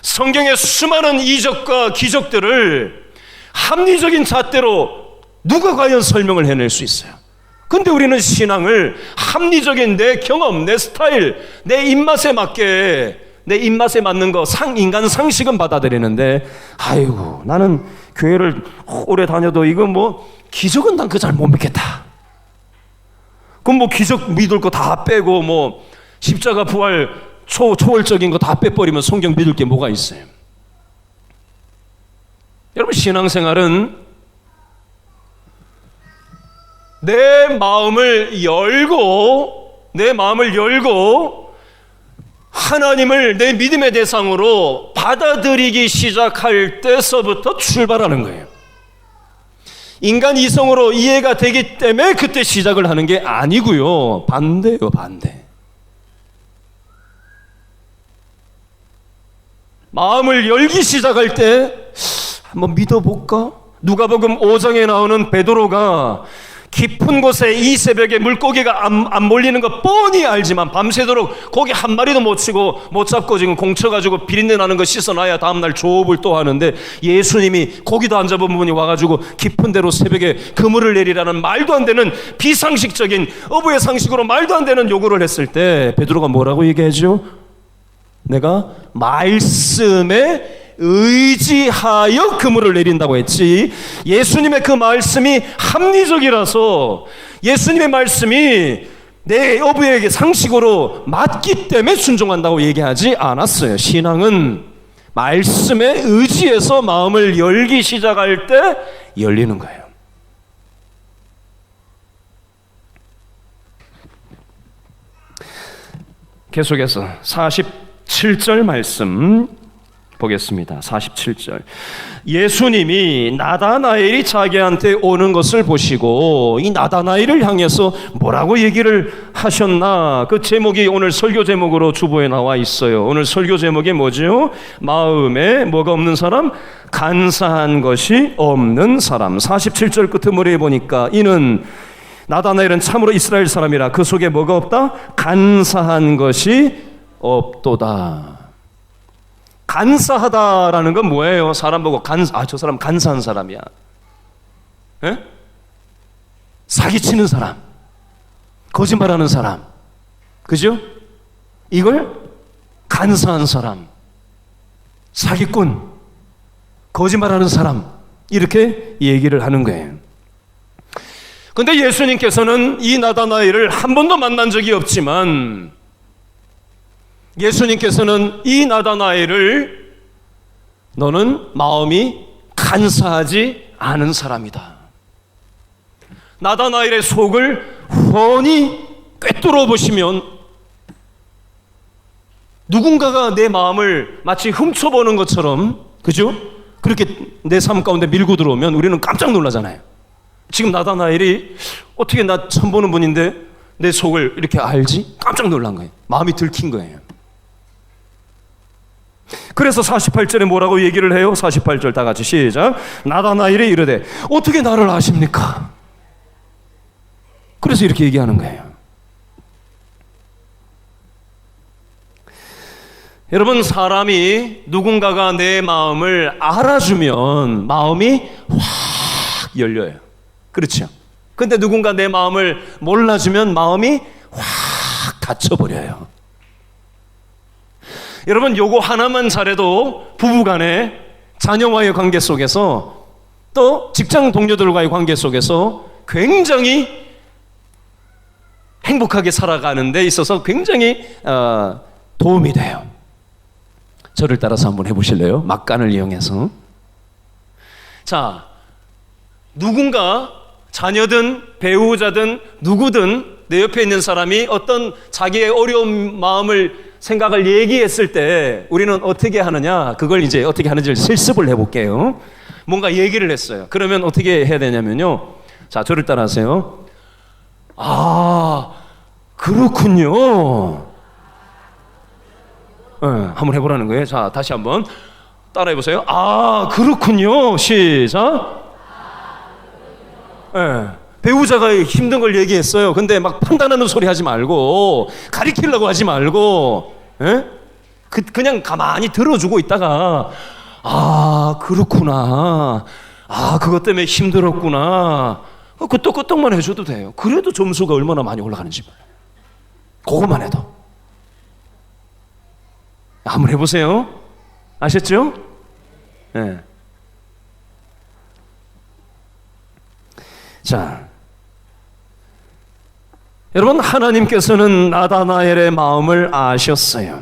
성경의 수많은 이적과 기적들을 합리적인 잣대로 누가 과연 설명을 해낼 수 있어요? 근데 우리는 신앙을 합리적인 내 경험, 내 스타일, 내 입맛에 맞게, 내 입맛에 맞는 거, 인간 상식은 받아들이는데, 아이고, 나는 교회를 오래 다녀도 이거 뭐 기적은 난 그 잘 못 믿겠다. 그럼 뭐 기적 믿을 거 다 빼고 뭐 십자가 부활 초월적인 거 다 빼버리면 성경 믿을 게 뭐가 있어요? 여러분, 신앙생활은 내 마음을 열고 하나님을 내 믿음의 대상으로 받아들이기 시작할 때서부터 출발하는 거예요. 인간 이성으로 이해가 되기 때문에 그때 시작을 하는 게 아니고요. 반대요, 반대. 마음을 열기 시작할 때 한번 믿어볼까? 누가복음 5장에 나오는 베드로가 깊은 곳에 이 새벽에 물고기가 안 몰리는 거 뻔히 알지만 밤새도록 고기 한 마리도 못 치고 못 잡고 지금 공쳐가지고 비린내 나는 거 씻어놔야 다음날 조업을 또 하는데, 예수님이 고기도 안 잡은 분이 와가지고 깊은 데로 새벽에 그물을 내리라는 말도 안 되는 비상식적인 어부의 상식으로 말도 안 되는 요구를 했을 때 베드로가 뭐라고 얘기하죠? 내가 말씀에 의지하여 그물을 내린다고 했지, 예수님의 그 말씀이 합리적이라서 예수님의 말씀이 내 어부에게 상식으로 맞기 때문에 순종한다고 얘기하지 않았어요. 신앙은 말씀에 의지해서 마음을 열기 시작할 때 열리는 거예요. 계속해서 47절 말씀 보겠습니다. 47절. 예수님이 나다나엘이 자기한테 오는 것을 보시고 이 나다나엘을 향해서 뭐라고 얘기를 하셨나? 그 제목이 오늘 설교 제목으로 주보에 나와 있어요. 오늘 설교 제목이 뭐죠? 마음에 뭐가 없는 사람? 간사한 것이 없는 사람. 47절 끝머리에 보니까 이는 나다나엘은 참으로 이스라엘 사람이라 그 속에 뭐가 없다? 간사한 것이 없도다. 간사하다라는 건 뭐예요? 사람 보고 저 사람 간사한 사람이야. 에? 사기치는 사람, 거짓말하는 사람, 그죠? 이걸 간사한 사람, 사기꾼, 거짓말하는 사람 이렇게 얘기를 하는 거예요. 근데 예수님께서는 이 나다나엘을 한 번도 만난 적이 없지만 예수님께서는 이 나다나엘을 너는 마음이 간사하지 않은 사람이다. 나다나엘의 속을 훤히 꿰뚫어 보시면 누군가가 내 마음을 마치 훔쳐보는 것처럼, 그죠? 그렇게 내 삶 가운데 밀고 들어오면 우리는 깜짝 놀라잖아요. 지금 나다나엘이 어떻게 나 처음 보는 분인데 내 속을 이렇게 알지? 깜짝 놀란 거예요. 마음이 들킨 거예요. 그래서 48절에 뭐라고 얘기를 해요? 48절 다 같이 시작. 나다나엘이 이르되 어떻게 나를 아십니까? 그래서 이렇게 얘기하는 거예요. 여러분, 사람이 누군가가 내 마음을 알아주면 마음이 확 열려요. 그렇죠? 근데 누군가 내 마음을 몰라주면 마음이 확 닫혀버려요. 여러분, 요거 하나만 잘해도 부부간에 자녀와의 관계 속에서 또 직장 동료들과의 관계 속에서 굉장히 행복하게 살아가는 데 있어서 굉장히 도움이 돼요. 저를 따라서 한번 해보실래요? 막간을 이용해서. 자, 누군가 자녀든 배우자든 누구든 내 옆에 있는 사람이 어떤 자기의 어려운 마음을 생각을 얘기했을 때 우리는 어떻게 하느냐, 그걸 이제 어떻게 하는지를 실습을 해볼게요. 뭔가 얘기를 했어요. 그러면 어떻게 해야 되냐면요, 자, 저를 따라하세요. 아, 그렇군요. 네, 한번 해보라는 거예요. 자, 다시 한번 따라해보세요. 아, 그렇군요. 시작. 네. 배우자가 힘든 걸 얘기했어요. 근데 막 판단하는 소리 하지 말고, 가리키려고 하지 말고, 예? 그냥 가만히 들어주고 있다가, 아, 그렇구나. 아, 그것 때문에 힘들었구나. 끄떡끄떡만 해줘도 돼요. 그래도 점수가 얼마나 많이 올라가는지 몰라요. 그것만 해도. 한번 해보세요. 아셨죠? 예. 자, 여러분, 하나님께서는 나다나엘의 마음을 아셨어요.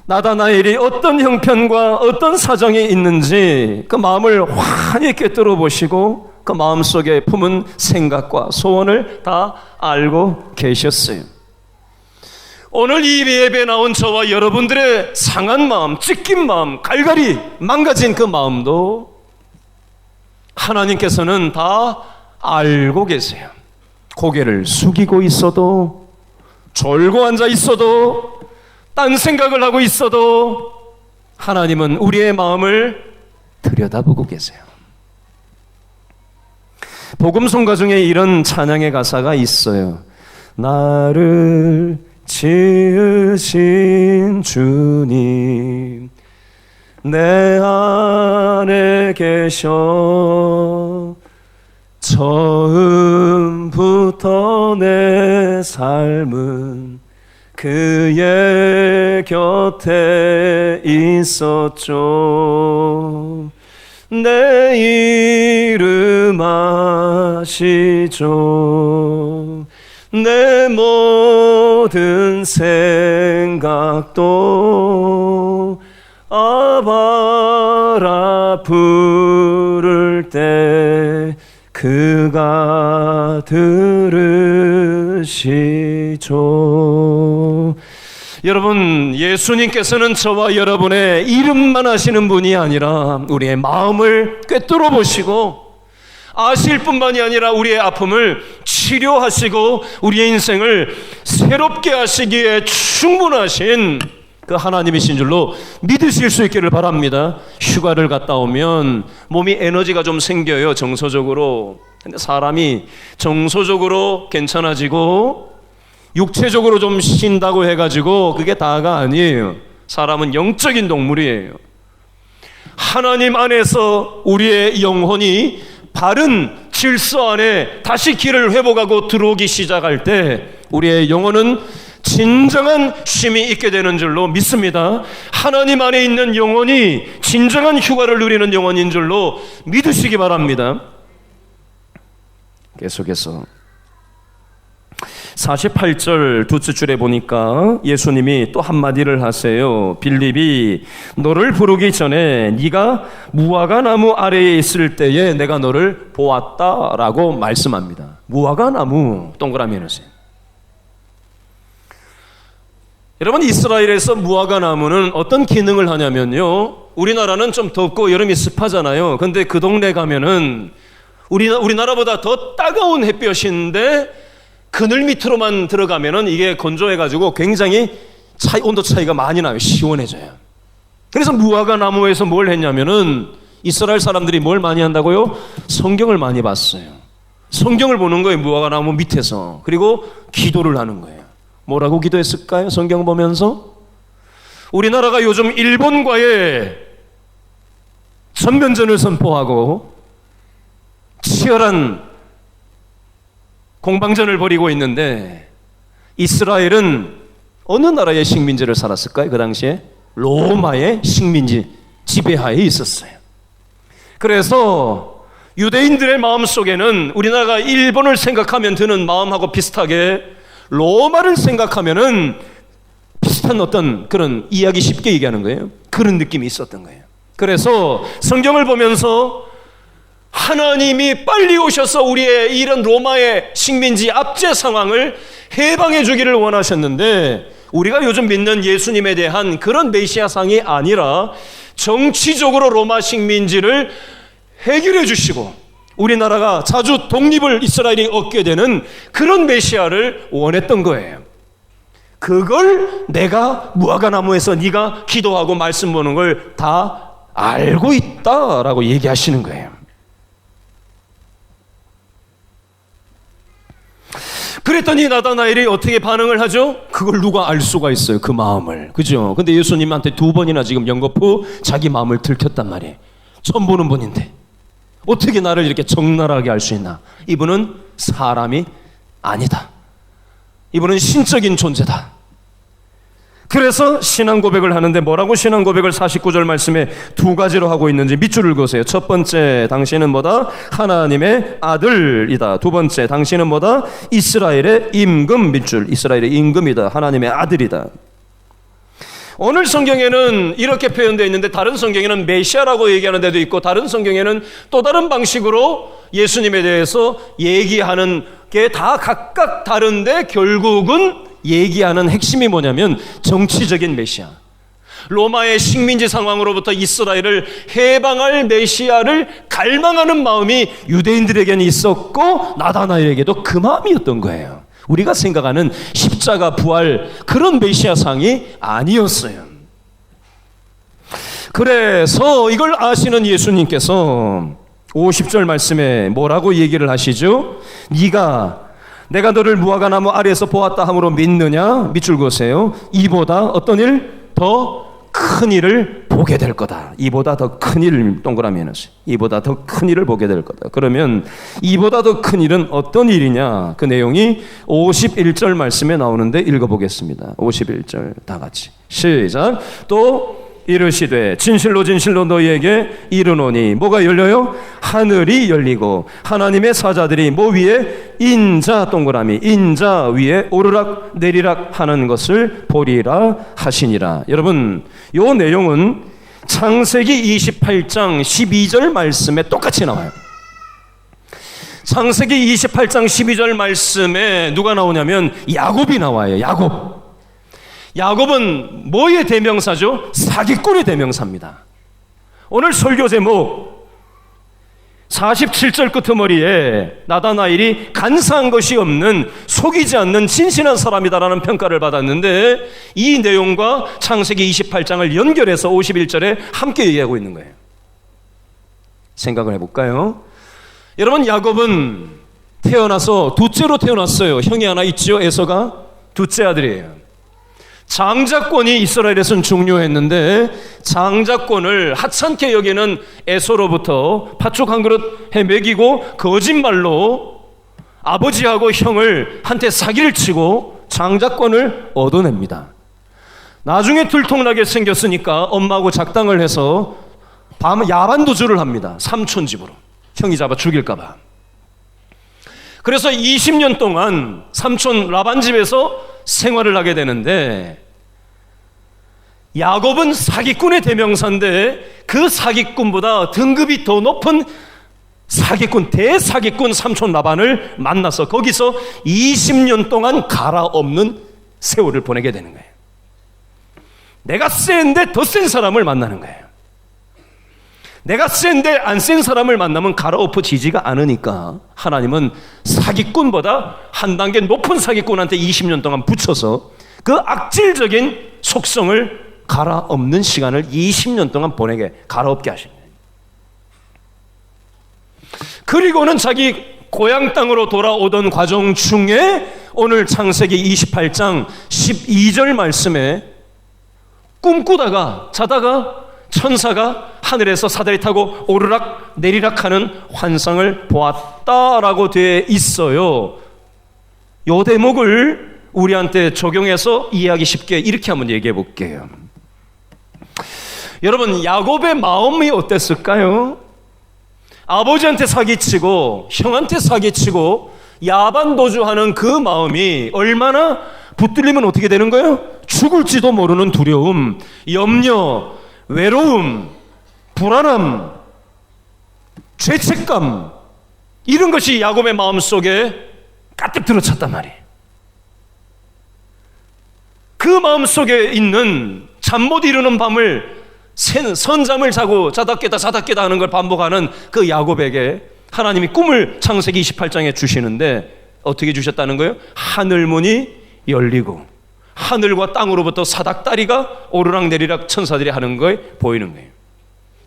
나다나엘이 어떤 형편과 어떤 사정이 있는지 그 마음을 환히 꿰뚫어 보시고 그 마음속에 품은 생각과 소원을 다 알고 계셨어요. 오늘 이 예배에 나온 저와 여러분들의 상한 마음, 찢긴 마음, 갈갈이 망가진 그 마음도 하나님께서는 다 알고 계세요. 고개를 숙이고 있어도, 졸고 앉아 있어도, 딴 생각을 하고 있어도 하나님은 우리의 마음을 들여다보고 계세요. 복음성가 중에 이런 찬양의 가사가 있어요. 나를 지으신 주님, 내 안에 계셔 처음부터 내 삶은 그의 곁에 있었죠. 내 이름 아시죠. 내 모든 생각도 아바라 부를 때 그가 들으시죠. 주시죠. 여러분, 예수님께서는 저와 여러분의 이름만 아시는 분이 아니라 우리의 마음을 꿰뚫어 보시고 아실 뿐만이 아니라 우리의 아픔을 치료하시고 우리의 인생을 새롭게 하시기에 충분하신 그 하나님이신 줄로 믿으실 수 있기를 바랍니다. 휴가를 갔다 오면 몸이 에너지가 좀 생겨요, 정서적으로. 근데 사람이 정서적으로 괜찮아지고 육체적으로 좀 쉰다고 해가지고 그게 다가 아니에요. 사람은 영적인 동물이에요. 하나님 안에서 우리의 영혼이 바른 질서 안에 다시 길을 회복하고 들어오기 시작할 때 우리의 영혼은 진정한 쉼이 있게 되는 줄로 믿습니다. 하나님 안에 있는 영혼이 진정한 휴가를 누리는 영혼인 줄로 믿으시기 바랍니다. 계속해서 48절 두째 줄에 보니까 예수님이 또 한마디를 하세요. 빌립이 너를 부르기 전에 네가 무화과 나무 아래에 있을 때에 내가 너를 보았다라고 말씀합니다. 무화과 나무 동그라미 해놓으세요. 여러분, 이스라엘에서 무화과 나무는 어떤 기능을 하냐면요, 우리나라는 좀 덥고 여름이 습하잖아요. 근데 그 동네 가면은 우리나라보다 더 따가운 햇볕인데 그늘 밑으로만 들어가면은 이게 건조해가지고 굉장히 온도 차이가 많이 나요. 시원해져요. 그래서 무화과 나무에서 뭘 했냐면은 이스라엘 사람들이 뭘 많이 한다고요? 성경을 많이 봤어요. 성경을 보는 거예요, 무화과 나무 밑에서. 그리고 기도를 하는 거예요. 뭐라고 기도했을까요? 성경 보면서 우리나라가 요즘 일본과의 전면전을 선포하고 치열한 공방전을 벌이고 있는데 이스라엘은 어느 나라의 식민지를 살았을까요? 그 당시에 로마의 식민지 지배하에 있었어요. 그래서 유대인들의 마음속에는 우리나라가 일본을 생각하면 드는 마음하고 비슷하게 로마를 생각하면은 비슷한 어떤 그런 이야기 쉽게 얘기하는 거예요. 그런 느낌이 있었던 거예요. 그래서 성경을 보면서 하나님이 빨리 오셔서 우리의 이런 로마의 식민지 압제 상황을 해방해 주기를 원하셨는데 우리가 요즘 믿는 예수님에 대한 그런 메시아상이 아니라 정치적으로 로마 식민지를 해결해 주시고 우리나라가 자주 독립을 이스라엘이 얻게 되는 그런 메시아를 원했던 거예요. 그걸 내가 무화과 나무에서 네가 기도하고 말씀 보는 걸 다 알고 있다라고 얘기하시는 거예요. 그랬더니 나다나엘이 어떻게 반응을 하죠? 그걸 누가 알 수가 있어요, 그 마음을. 그죠? 근데 예수님한테 2번이나 지금 연거푸 자기 마음을 들켰단 말이에요. 처음 보는 분인데 어떻게 나를 이렇게 적나라하게 알 수 있나? 이분은 사람이 아니다. 이분은 신적인 존재다. 그래서 신앙 고백을 하는데 뭐라고 신앙 고백을 49절 말씀에 두 가지로 하고 있는지 밑줄을 그으세요. 첫 번째, 당신은 뭐다? 하나님의 아들이다. 두 번째, 당신은 뭐다? 이스라엘의 임금. 밑줄, 이스라엘의 임금이다. 하나님의 아들이다. 오늘 성경에는 이렇게 표현되어 있는데 다른 성경에는 메시아라고 얘기하는 데도 있고 다른 성경에는 또 다른 방식으로 예수님에 대해서 얘기하는 게 다 각각 다른데 결국은 얘기하는 핵심이 뭐냐면 정치적인 메시아, 로마의 식민지 상황으로부터 이스라엘을 해방할 메시아를 갈망하는 마음이 유대인들에게는 있었고 나다나엘에게도 그 마음이었던 거예요. 우리가 생각하는 십자가 부활 그런 메시아상이 아니었어요. 그래서 이걸 아시는 예수님께서 50절 말씀에 뭐라고 얘기를 하시죠? 내가 너를 무화과 나무 아래에서 보았다 함으로 믿느냐? 밑줄 그으세요. 이보다 어떤 일? 더 큰 일을 보게 될 거다. 이보다 더 큰 일을 동그라미 해놓으세요. 이보다 더 큰 일을 보게 될 거다. 그러면 이보다 더 큰 일은 어떤 일이냐? 그 내용이 51절 말씀에 나오는데 읽어보겠습니다. 51절 다 같이 시작. 또 이르시되 진실로 진실로 너희에게 이르노니 뭐가 열려요? 하늘이 열리고 하나님의 사자들이 뭐 위에? 인자 동그라미 인자 위에 오르락 내리락 하는 것을 보리라 하시니라. 여러분, 요 내용은 창세기 28장 12절 말씀에 똑같이 나와요. 창세기 28장 12절 말씀에 누가 나오냐면 야곱이 나와요. 야곱은 뭐의 대명사죠? 사기꾼의 대명사입니다. 오늘 설교 제목 47절 끄트머리에 나다나엘이 간사한 것이 없는, 속이지 않는 진실한 사람이다라는 평가를 받았는데, 이 내용과 창세기 28장을 연결해서 51절에 함께 얘기하고 있는 거예요. 생각을 해볼까요? 여러분, 야곱은 태어나서 둘째로 태어났어요. 형이 하나 있죠, 에서가. 둘째 아들이에요. 장자권이 이스라엘에서는 중요했는데 장자권을 하찮게 여기는 에서로부터 팥죽 한 그릇 해 먹이고 거짓말로 아버지하고 형을 한테 사기를 치고 장자권을 얻어냅니다. 나중에 들통나게 생겼으니까 엄마하고 작당을 해서 야반도주를 합니다. 삼촌 집으로 형이 잡아 죽일까 봐. 그래서 20년 동안 삼촌 라반 집에서 생활을 하게 되는데, 야곱은 사기꾼의 대명사인데 그 사기꾼보다 등급이 더 높은 사기꾼, 대사기꾼 삼촌 라반을 만나서 거기서 20년 동안 갈아엎는 세월을 보내게 되는 거예요. 내가 센데 더 센 사람을 만나는 거예요. 내가 센데 안 센 사람을 만나면 갈아엎어지지가 않으니까 하나님은 사기꾼보다 한 단계 높은 사기꾼한테 20년 동안 붙여서 그 악질적인 속성을 갈아엎는 시간을 20년 동안 갈아엎게 하신 거예요. 그리고는 자기 고향 땅으로 돌아오던 과정 중에 오늘 창세기 28장 12절 말씀에 꿈꾸다가 자다가 천사가 하늘에서 사다리 타고 오르락 내리락 하는 환상을 보았다라고 되어 있어요. 이 대목을 우리한테 적용해서 이해하기 쉽게 이렇게 한번 얘기해 볼게요. 여러분, 야곱의 마음이 어땠을까요? 아버지한테 사기치고 형한테 사기치고 야반도주하는 그 마음이 얼마나 붙들리면 어떻게 되는 거예요? 죽을지도 모르는 두려움, 염려, 외로움, 불안함, 죄책감, 이런 것이 야곱의 마음속에 가득 들어찼단 말이에요. 그 마음속에 있는 잠 못 이루는 밤을 선잠을 자고 자다 깨다 하는 걸 반복하는 그 야곱에게 하나님이 꿈을 창세기 28장에 주시는데 어떻게 주셨다는 거예요? 하늘문이 열리고 하늘과 땅으로부터 사닥다리가 오르락내리락 천사들이 하는 거에 보이는 거예요.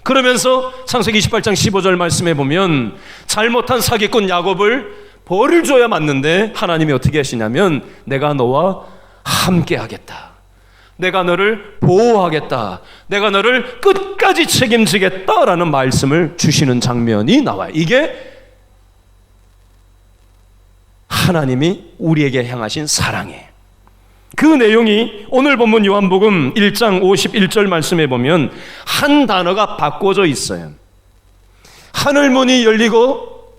그러면서 창세기 28장 15절 말씀에 보면 잘못한 사기꾼 야곱을 벌을 줘야 맞는데 하나님이 어떻게 하시냐면 내가 너와 함께 하겠다, 내가 너를 보호하겠다, 내가 너를 끝까지 책임지겠다라는 말씀을 주시는 장면이 나와요. 이게 하나님이 우리에게 향하신 사랑이에요. 그 내용이 오늘 본문 요한복음 1장 51절 말씀에 보면 한 단어가 바꿔져 있어요. 하늘문이 열리고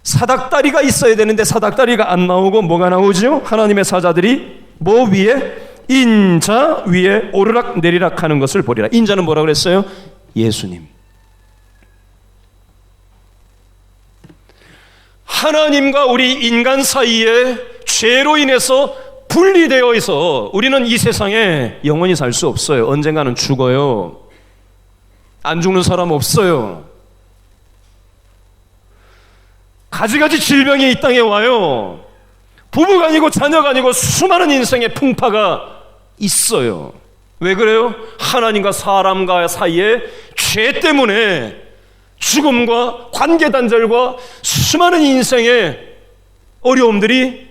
사닥다리가 있어야 되는데 사닥다리가 안 나오고 뭐가 나오죠? 하나님의 사자들이 뭐 위에? 인자 위에 오르락 내리락 하는 것을 보리라. 인자는 뭐라고 그랬어요? 예수님. 하나님과 우리 인간 사이에 죄로 인해서 분리되어 있어 우리는 이 세상에 영원히 살 수 없어요. 언젠가는 죽어요. 안 죽는 사람 없어요. 가지가지 질병이 이 땅에 와요. 부부가 아니고 자녀가 아니고 수많은 인생의 풍파가 있어요. 왜 그래요? 하나님과 사람과 사이에 죄 때문에 죽음과 관계 단절과 수많은 인생의 어려움들이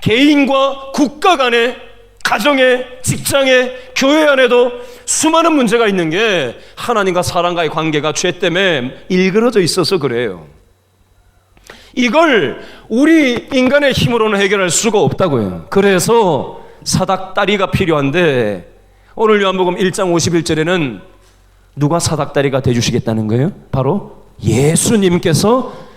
개인과 국가 간에, 가정에, 직장에, 교회 안에도 수많은 문제가 있는 게 하나님과 사람과의 관계가 죄 때문에 일그러져 있어서 그래요. 이걸 우리 인간의 힘으로는 해결할 수가 없다고요. 그래서 사닥다리가 필요한데 오늘 요한복음 1장 51절에는 누가 사닥다리가 되주시겠다는 거예요? 바로 예수님께서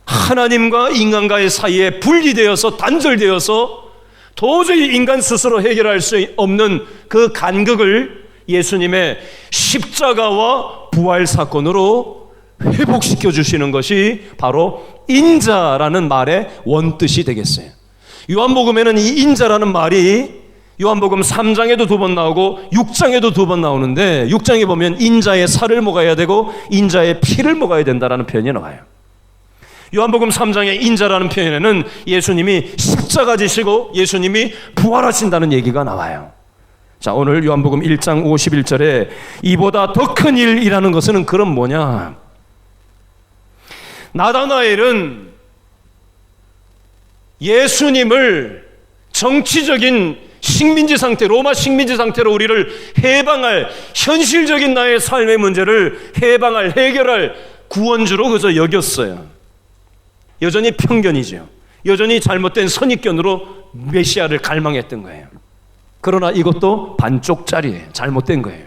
하나님과 인간과의 사이에 분리되어서 단절되어서 도저히 인간 스스로 해결할 수 없는 그 간극을 예수님의 십자가와 부활 사건으로 회복시켜 주시는 것이 바로 인자라는 말의 원뜻이 되겠어요. 요한복음에는 이 인자라는 말이 요한복음 3장에도 2번 나오고 6장에도 2번 나오는데, 6장에 보면 인자의 살을 먹어야 되고 인자의 피를 먹어야 된다라는 표현이 나와요. 요한복음 3장의 인자라는 표현에는 예수님이 십자가 지시고 예수님이 부활하신다는 얘기가 나와요. 자, 오늘 요한복음 1장 51절에 이보다 더 큰 일이라는 것은 그럼 뭐냐? 나다나엘은 예수님을 정치적인 식민지 상태, 로마 식민지 상태로 우리를 해방할, 현실적인 나의 삶의 문제를 해방할, 해결할 구원주로 그저 여겼어요. 여전히 편견이죠. 여전히 잘못된 선입견으로 메시아를 갈망했던 거예요. 그러나 이것도 반쪽짜리예요. 잘못된 거예요.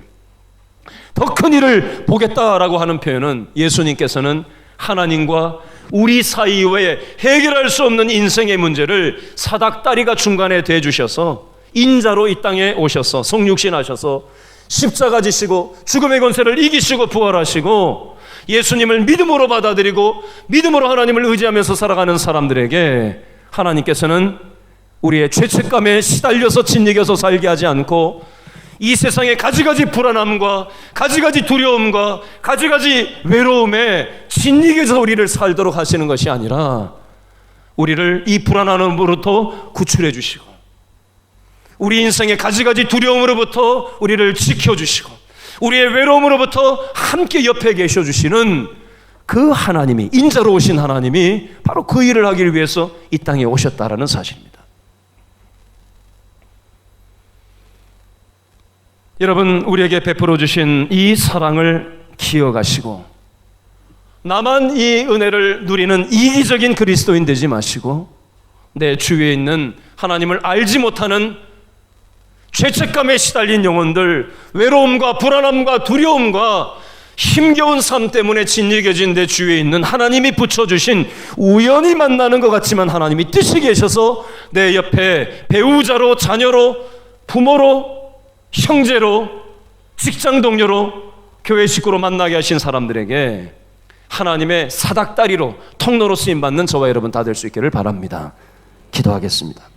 더 큰 일을 보겠다라고 하는 표현은 예수님께서는 하나님과 우리 사이에 해결할 수 없는 인생의 문제를 사닥다리가 중간에 대주셔서 인자로 이 땅에 오셔서 성육신하셔서 십자가 지시고 죽음의 권세를 이기시고 부활하시고 예수님을 믿음으로 받아들이고 믿음으로 하나님을 의지하면서 살아가는 사람들에게 하나님께서는 우리의 죄책감에 시달려서 짓이겨서 살게 하지 않고 이 세상의 가지가지 불안함과 가지가지 두려움과 가지가지 외로움에 짓이겨서 우리를 살도록 하시는 것이 아니라 우리를 이 불안함으로부터 구출해 주시고 우리 인생의 가지가지 두려움으로부터 우리를 지켜주시고 우리의 외로움으로부터 함께 옆에 계셔주시는 그 하나님이, 인자로 오신 하나님이 바로 그 일을 하기 위해서 이 땅에 오셨다라는 사실입니다. 여러분, 우리에게 베풀어 주신 이 사랑을 기억하시고 나만 이 은혜를 누리는 이기적인 그리스도인 되지 마시고 내 주위에 있는 하나님을 알지 못하는 죄책감에 시달린 영혼들, 외로움과 불안함과 두려움과 힘겨운 삶 때문에 짓이겨진 내 주위에 있는 하나님이 붙여주신, 우연히 만나는 것 같지만 하나님이 뜻이 계셔서 내 옆에 배우자로, 자녀로, 부모로, 형제로, 직장 동료로, 교회 식구로 만나게 하신 사람들에게 하나님의 사닥다리로, 통로로 쓰임받는 저와 여러분 다 될 수 있기를 바랍니다. 기도하겠습니다.